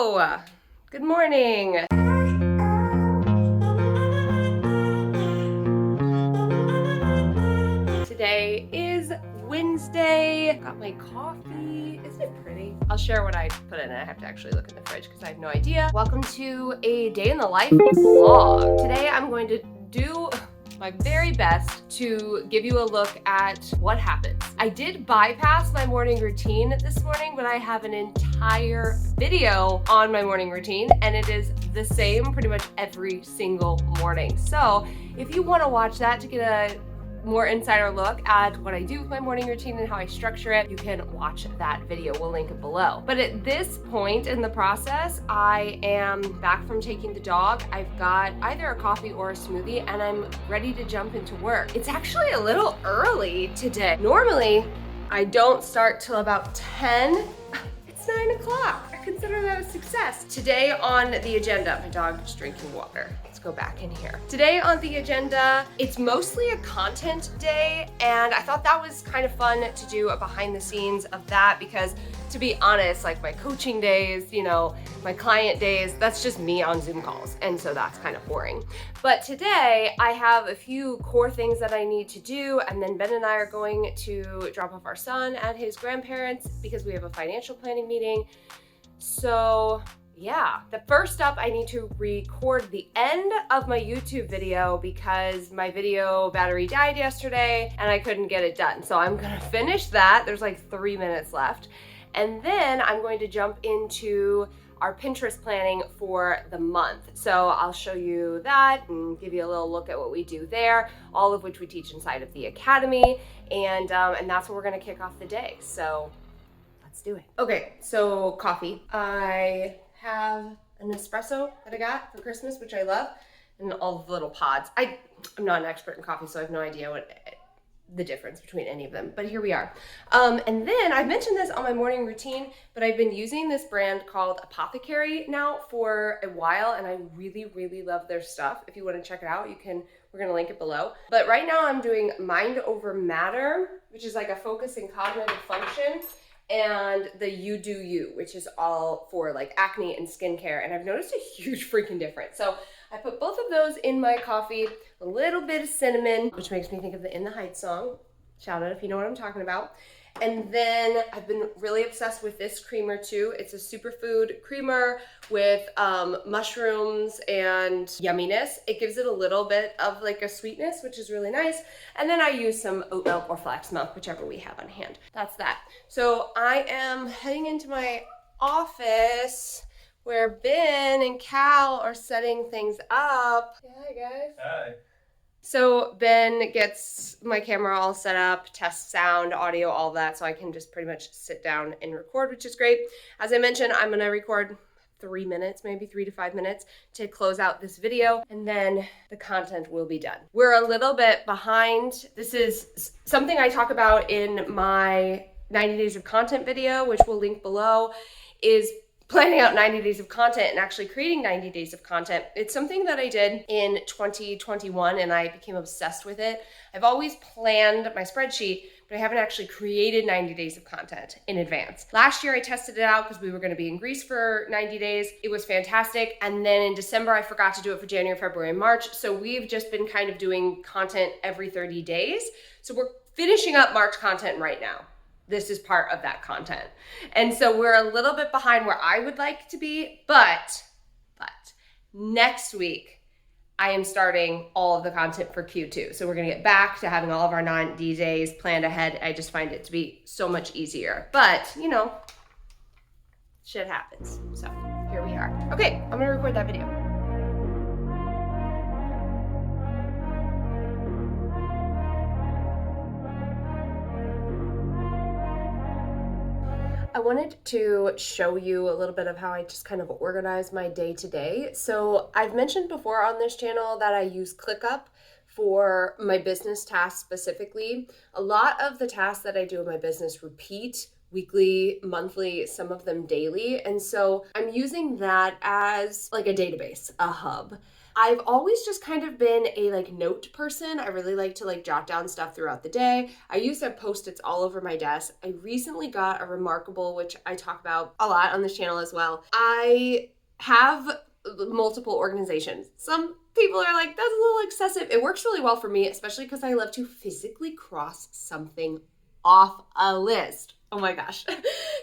Hello! Good morning. Today is Wednesday. Got my coffee. Isn't it pretty? I'll share what I put in it. I have to actually look in the fridge because I have no idea. Welcome to a day in the life vlog. Today I'm going to do my very best to give you a look at what happens. I did bypass my morning routine this morning, but I have an entire video on my morning routine and it is the same pretty much every single morning. So if you want to watch that to get a more insider look at what I do with my morning routine and how I structure it, you can watch that video. We'll link it below. But at this point in the process, I am back from taking the dog. I've got either a coffee or a smoothie and I'm ready to jump into work. It's actually a little early today. Normally, I don't start till about 10. It's 9 o'clock. I consider that a success. Today on the agenda, my dog is drinking water. Let's go back in here. Today on the agenda, it's mostly a content day, and I thought that was kind of fun to do a behind the scenes of that because, to be honest, like my coaching days, my client days, that's just me on Zoom calls, and so that's kind of boring. But today, I have a few core things that I need to do, and then Ben and I are going to drop off our son at his grandparents because we have a financial planning meeting. So yeah, the first up, I need to record the end of my YouTube video because my video battery died yesterday and I couldn't get it done. So I'm gonna finish that. There's like 3 minutes left. And then I'm going to jump into our Pinterest planning for the month. So I'll show you that and give you a little look at what we do there, all of which we teach inside of the Academy. And that's what we're gonna kick off the day. So let's do it. Okay, so coffee. I have an espresso that I got for Christmas, which I love, and all the little pods. I'm not an expert in coffee, so I have no idea what the difference between any of them, but here we are. And then I mentioned this on my morning routine, but I've been using this brand called Apothecary now for a while, and I really, really love their stuff. If you want to check it out, we're gonna link it below. But right now I'm doing Mind Over Matter, which is like a focus in cognitive function, and the You Do You, which is all for like acne and skincare. And I've noticed a huge freaking difference. So I put both of those in my coffee, a little bit of cinnamon, which makes me think of the In the Heights song. Shout out if you know what I'm talking about. And then I've been really obsessed with this creamer too. It's a superfood creamer with mushrooms and yumminess. It gives it a little bit of like a sweetness, which is really nice. And then I use some oat milk or flax milk, whichever we have on hand. That's that. So I am heading into my office where Ben and Cal are setting things up. Say hi, guys. Hi. So Ben gets my camera all set up, tests sound, audio, all that, so I can just pretty much sit down and record, which is great. As I mentioned, I'm gonna record 3 minutes, maybe 3 to 5 minutes to close out this video, and then the content will be done. We're a little bit behind. This is something I talk about in my 90 days of content video, which we'll link below, is planning out 90 days of content and actually creating 90 days of content. It's something that I did in 2021 and I became obsessed with it. I've always planned my spreadsheet, but I haven't actually created 90 days of content in advance. Last year I tested it out because we were gonna be in Greece for 90 days. It was fantastic. And then in December, I forgot to do it for January, February, and March. So we've just been kind of doing content every 30 days. So we're finishing up March content right now. This is part of that content. And so we're a little bit behind where I would like to be, but next week, I am starting all of the content for Q2. So we're gonna get back to having all of our 90 days planned ahead. I just find it to be so much easier. But, shit happens. So here we are. Okay, I'm gonna record that video. I wanted to show you a little bit of how I just kind of organize my day to day. So I've mentioned before on this channel that I use ClickUp for my business tasks specifically. A lot of the tasks that I do in my business repeat weekly, monthly, some of them daily. And so I'm using that as like a database, a hub. I've always just kind of been a like note person. I really like to like jot down stuff throughout the day. I used to have Post-its all over my desk. I recently got a Remarkable, which I talk about a lot on this channel as well. I have multiple organizations. Some people are like, that's a little excessive. It works really well for me, especially because I love to physically cross something off a list. Oh my gosh.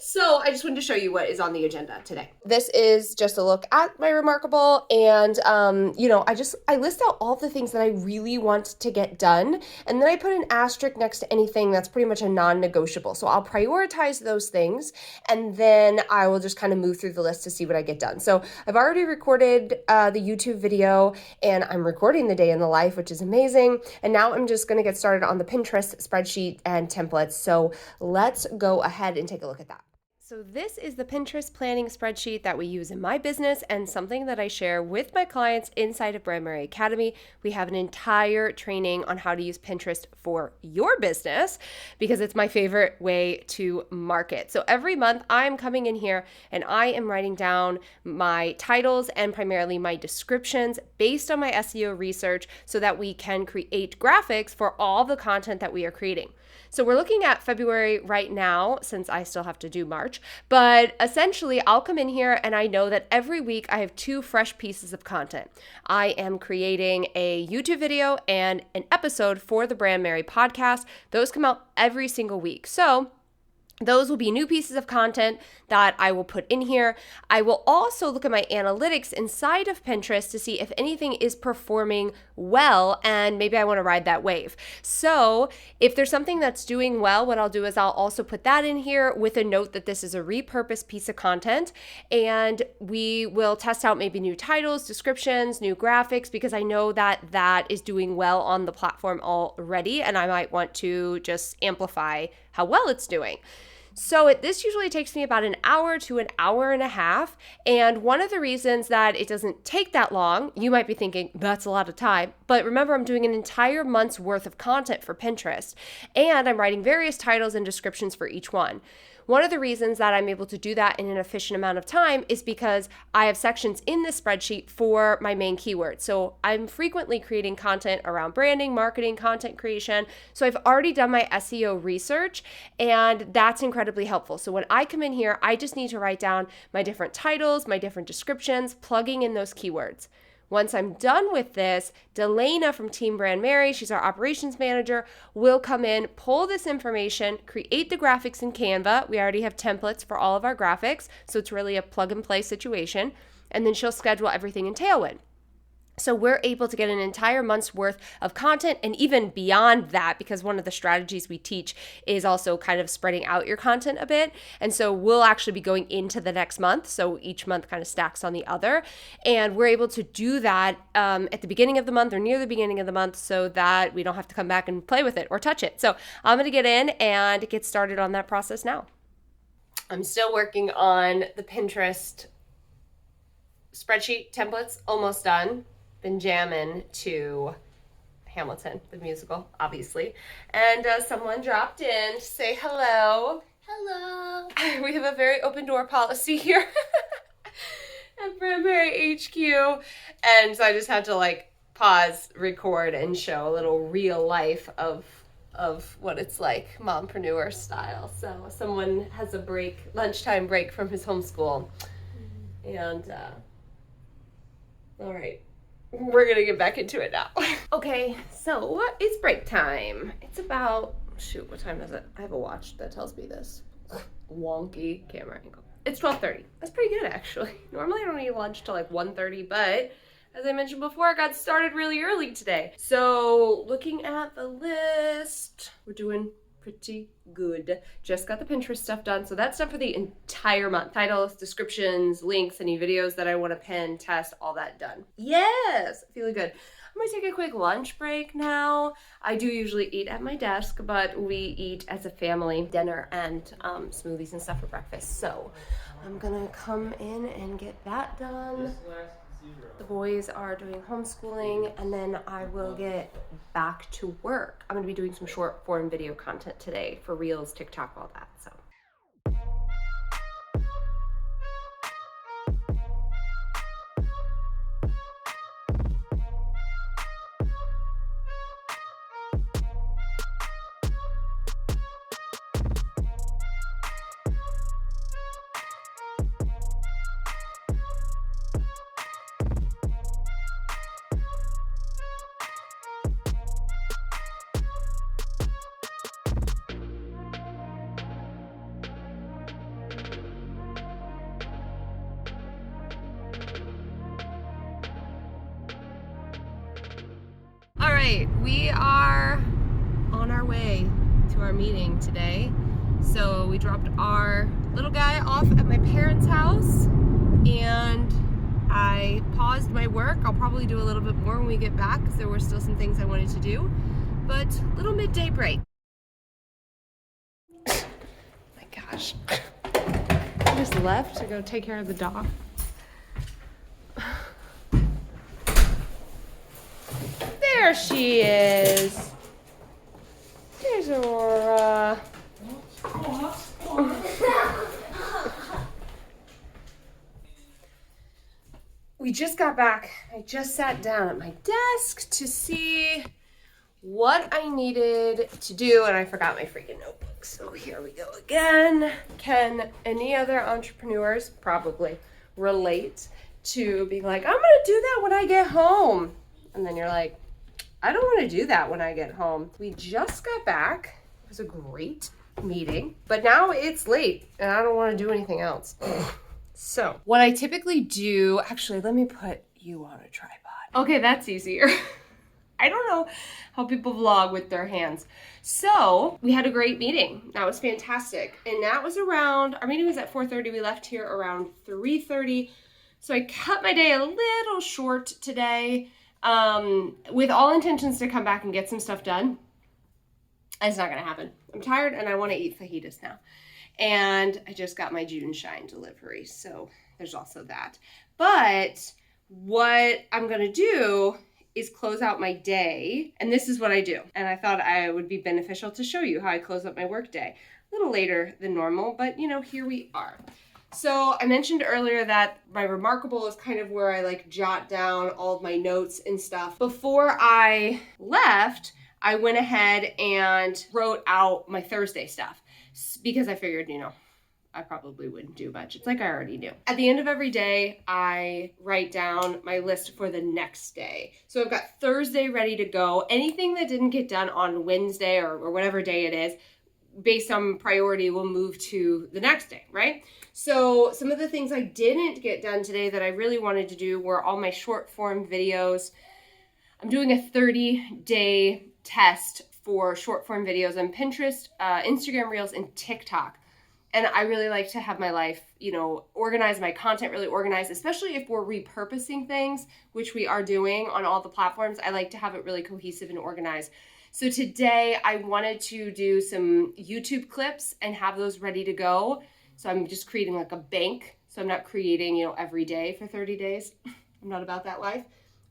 So I just wanted to show you what is on the agenda today. This is just a look at my Remarkable, and I list out all the things that I really want to get done, and then I put an asterisk next to anything that's pretty much a non-negotiable. So I'll prioritize those things, and then I will just kind of move through the list to see what I get done. So I've already recorded the YouTube video, and I'm recording the day in the life, which is amazing. And now I'm just going to get started on the Pinterest spreadsheet and templates. So let's go ahead and take a look at that. So this is the Pinterest planning spreadsheet that we use in my business and something that I share with my clients inside of Brand Mary Academy. We have an entire training on how to use Pinterest for your business because it's my favorite way to market. So every month I'm coming in here and I am writing down my titles and primarily my descriptions based on my SEO research so that we can create graphics for all the content that we are creating. So we're looking at February right now, since I still have to do March, but essentially I'll come in here and I know that every week I have 2 fresh pieces of content. I am creating a YouTube video and an episode for the Brand Mary podcast. Those come out every single week. So those will be new pieces of content that I will put in here. I will also look at my analytics inside of Pinterest to see if anything is performing well, and maybe I want to ride that wave. So if there's something that's doing well, what I'll do is I'll also put that in here with a note that this is a repurposed piece of content, and we will test out maybe new titles, descriptions, new graphics, because I know that that is doing well on the platform already, and I might want to just amplify how well it's doing. So this usually takes me about an hour to an hour and a half. And one of the reasons that it doesn't take that long, you might be thinking, that's a lot of time. But remember, I'm doing an entire month's worth of content for Pinterest. And I'm writing various titles and descriptions for each one. One of the reasons that I'm able to do that in an efficient amount of time is because I have sections in this spreadsheet for my main keywords. So I'm frequently creating content around branding, marketing, content creation. So I've already done my SEO research, and that's incredibly helpful. So when I come in here, I just need to write down my different titles, my different descriptions, plugging in those keywords. Once I'm done with this, Delana from Team Brand Mary, she's our operations manager, will come in, pull this information, create the graphics in Canva. We already have templates for all of our graphics, so it's really a plug and play situation. And then she'll schedule everything in Tailwind. So we're able to get an entire month's worth of content, and even beyond that, because one of the strategies we teach is also kind of spreading out your content a bit. And so we'll actually be going into the next month. So each month kind of stacks on the other. And we're able to do that at the beginning of the month or near the beginning of the month so that we don't have to come back and play with it or touch it. So I'm going to get in and get started on that process now. I'm still working on the Pinterest spreadsheet templates, almost done. Been jamming to Hamilton, the musical, obviously. And someone dropped in to say hello. Hello. We have a very open door policy here at Brand Mary HQ. And so I just had to like pause, record, and show a little real life of what it's like, mompreneur style. So someone has a break, lunchtime break from his homeschool. And all right. We're gonna get back into it now. Okay, so it's break time. It's about, shoot, what time is it? I have a watch that tells me this. Wonky camera angle. It's 12:30. That's pretty good, actually. Normally I don't eat lunch till like 1:30, but as I mentioned before, I got started really early today. So looking at the list, we're doing pretty good. Just got the Pinterest stuff done. So that's done for the entire month. Titles, descriptions, links, any videos that I want to pin, test, all that done. Yes, feeling good. I'm gonna take a quick lunch break now. I do usually eat at my desk, but we eat as a family dinner and smoothies and stuff for breakfast. So I'm gonna come in and get that done. The boys are doing homeschooling, and then I will get back to work. I'm going to be doing some short form video content today for Reels, TikTok, all that. So. right, we are on our way to our meeting today. So we dropped our little guy off at my parents' house and I paused my work. I'll probably do a little bit more when we get back because there were still some things I wanted to do, but little midday break. Oh my gosh. I just left to go take care of the dog. There she is. There's Aurora. We just got back. I just sat down at my desk to see what I needed to do, and I forgot my freaking notebook. So here we go again. Can any other entrepreneurs probably relate to being like, I'm gonna do that when I get home? And then you're like, I don't want to do that when I get home. We just got back. It was a great meeting, but now it's late and I don't want to do anything else. So what I typically do, actually, let me put you on a tripod. Okay, that's easier. I don't know how people vlog with their hands. So we had a great meeting. That was fantastic. And that was around, our meeting was at 4:30. We left here around 3:30. So I cut my day a little short today. With all intentions to come back and get some stuff done. It's not gonna happen. I'm tired and I want to eat fajitas now. And I just got my June Shine delivery, so there's also that. But what I'm gonna do is close out my day, and this is what I do. And I thought I would be beneficial to show you how I close up my work day. A little later than normal, but you know, here we are. So I mentioned earlier that my Remarkable is kind of where I like jot down all of my notes and stuff. Before I left, I went ahead and wrote out my Thursday stuff because I figured, you know, I probably wouldn't do much. It's like I already knew. At the end of every day, I write down my list for the next day. So I've got Thursday ready to go. Anything that didn't get done on Wednesday or whatever day it is, based on priority, will move to the next day, right? So some of the things I didn't get done today that I really wanted to do were all my short form videos. I'm doing a 30-day test for short form videos on Pinterest, Instagram Reels, and TikTok. And I really like to have my life, you know, organized, my content really organized, especially if we're repurposing things, which we are doing on all the platforms. I like to have it really cohesive and organized. So today I wanted to do some YouTube clips and have those ready to go. So I'm just creating like a bank. So I'm not creating, you know, every day for 30 days. I'm not about that life.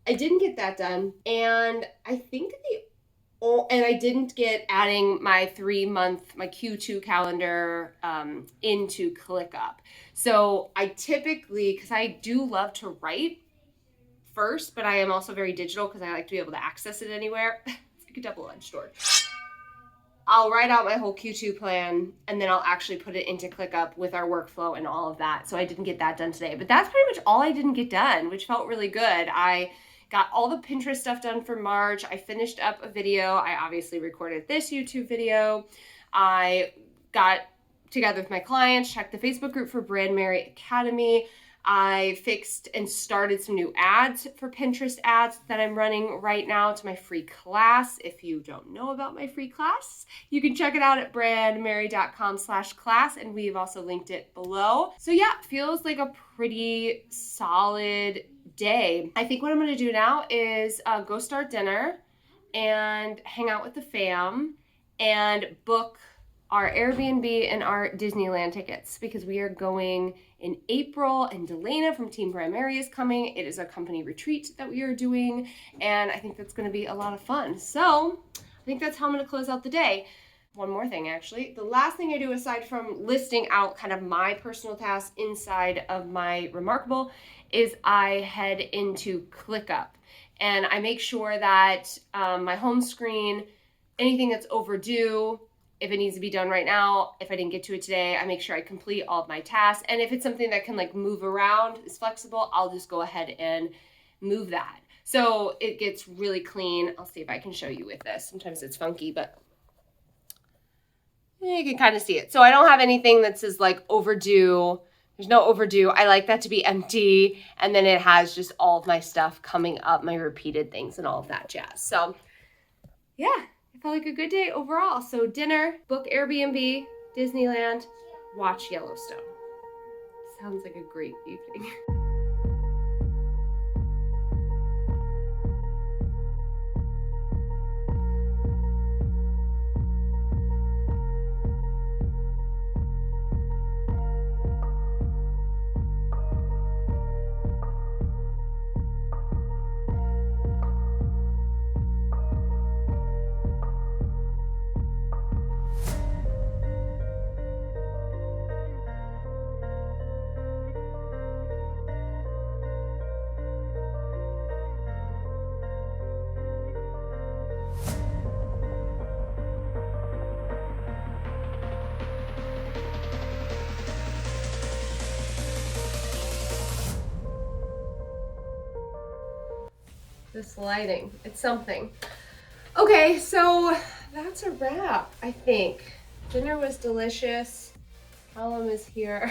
I didn't get that done. And I think I didn't get adding my 3-month, my Q2 calendar into ClickUp. So I typically, because I do love to write first, but I am also very digital because I like to be able to access it anywhere. It's like a double-edged sword. I'll write out my whole Q2 plan and then I'll actually put it into ClickUp with our workflow and all of that. So I didn't get that done today, but that's pretty much all I didn't get done, which felt really good. I got all the Pinterest stuff done for March. I finished up a video. I obviously recorded this YouTube video. I got together with my clients, checked the Facebook group for Brand Mary Academy. I fixed and started some new ads for Pinterest ads that I'm running right now to my free class. If you don't know about my free class, you can check it out at brandmary.com/class, and we've also linked it below. So yeah, feels like a pretty solid day. I think what I'm gonna do now is go start dinner and hang out with the fam and book our Airbnb and our Disneyland tickets because we are going in April, and Delana from Team Brand Mary is coming. It is a company retreat that we are doing, and I think that's gonna be a lot of fun. So I think that's how I'm gonna close out the day. One more thing, actually. The last thing I do aside from listing out kind of my personal tasks inside of my Remarkable is I head into ClickUp, and I make sure that my home screen, anything that's overdue, if it needs to be done right now, if I didn't get to it today, I make sure I complete all of my tasks. And if it's something that can like move around, is flexible, I'll just go ahead and move that. So it gets really clean. I'll see if I can show you with this. Sometimes it's funky, but you can kind of see it. So I don't have anything that says like overdue. There's no overdue. I like that to be empty. And then it has just all of my stuff coming up, my repeated things and all of that jazz. So yeah, it felt like a good day overall. So dinner, book Airbnb, Disneyland, watch Yellowstone. Sounds like a great evening. This lighting, it's something. Okay, so that's a wrap, I think. Dinner was delicious. Callum is here.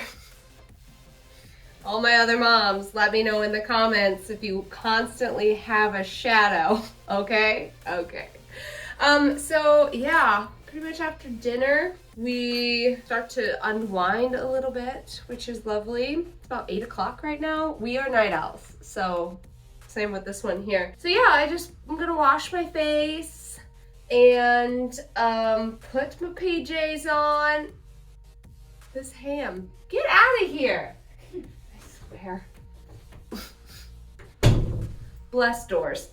All my other moms, let me know in the comments if you constantly have a shadow, okay? Okay. So yeah, pretty much after dinner, we start to unwind a little bit, which is lovely. It's about 8 o'clock right now. We are night owls, so same with this one here. So yeah, I'm gonna wash my face and put my PJs on. This ham, get out of here. I swear. Bless doors.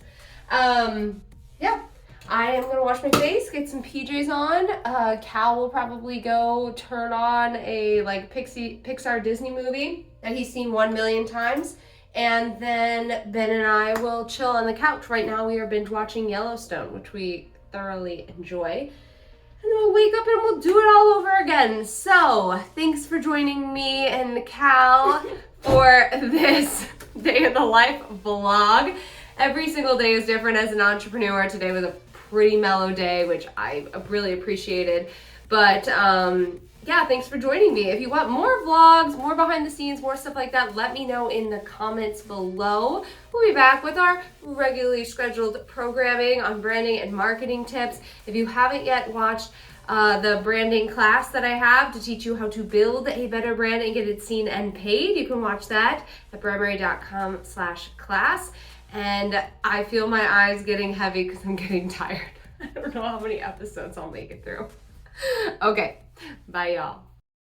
Yeah, I am gonna wash my face, get some PJs on. Cal will probably go turn on a Pixar Disney movie that he's seen 1 million times. And then Ben and I will chill on the couch. Right now we are binge watching Yellowstone, which we thoroughly enjoy. And then we'll wake up and we'll do it all over again. So thanks for joining me and Cal for this day in the life vlog. Every single day is different as an entrepreneur. Today was a pretty mellow day, which I really appreciated. But yeah, thanks for joining me. If you want more vlogs, more behind the scenes, more stuff like that, let me know in the comments below. We'll be back with our regularly scheduled programming on branding and marketing tips. If you haven't yet watched the branding class that I have to teach you how to build a better brand and get it seen and paid, you can watch that at bradbury.com/class. And I feel my eyes getting heavy because I'm getting tired. I don't know how many episodes I'll make it through. Okay, bye y'all.